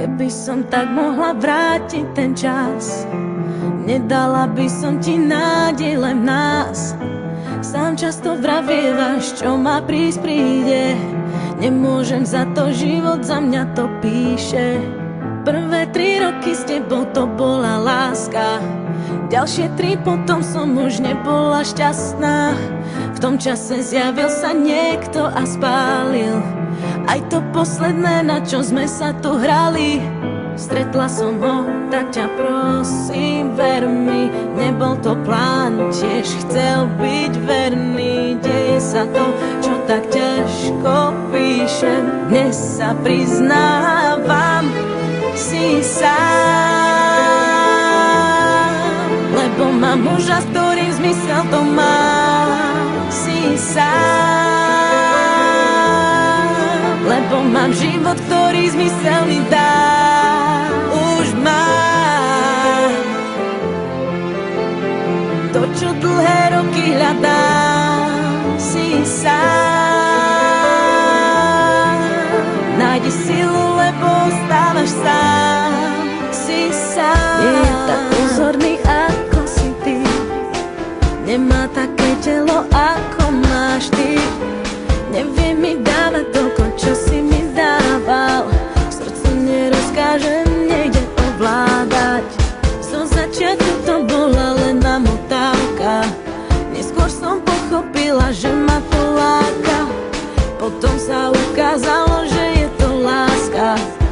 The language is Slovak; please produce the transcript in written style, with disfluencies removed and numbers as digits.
Keby som tak mohla vrátiť ten čas, nedala by som ti nádej len v nás. Sám často vravievaš, čo má prísť príde. Nemôžem za to, život za mňa to píše. Prvé 3 roky s tebou to bola láska, ďalšie 3 potom som už nebola šťastná. V tom čase zjavil sa niekto a spálil aj to posledné, na čo sme sa tu hrali. Stretla som ho, tak ťa prosím, ver mi, nebol to plán, tiež chcel byť verný. Deje sa to, čo tak ťažko píšem, dnes sa priznávam, si sám. Lebo mám muža, s ktorým zmysel to má, si sám. Lebo mám život, ktorý zmysel mi dá, už mám to, čo dlhé roky hľadám, si sám. Nájdi silu, lebo ostávaš sám, si sám. Nie je tak pozorný, ako si ty, nemá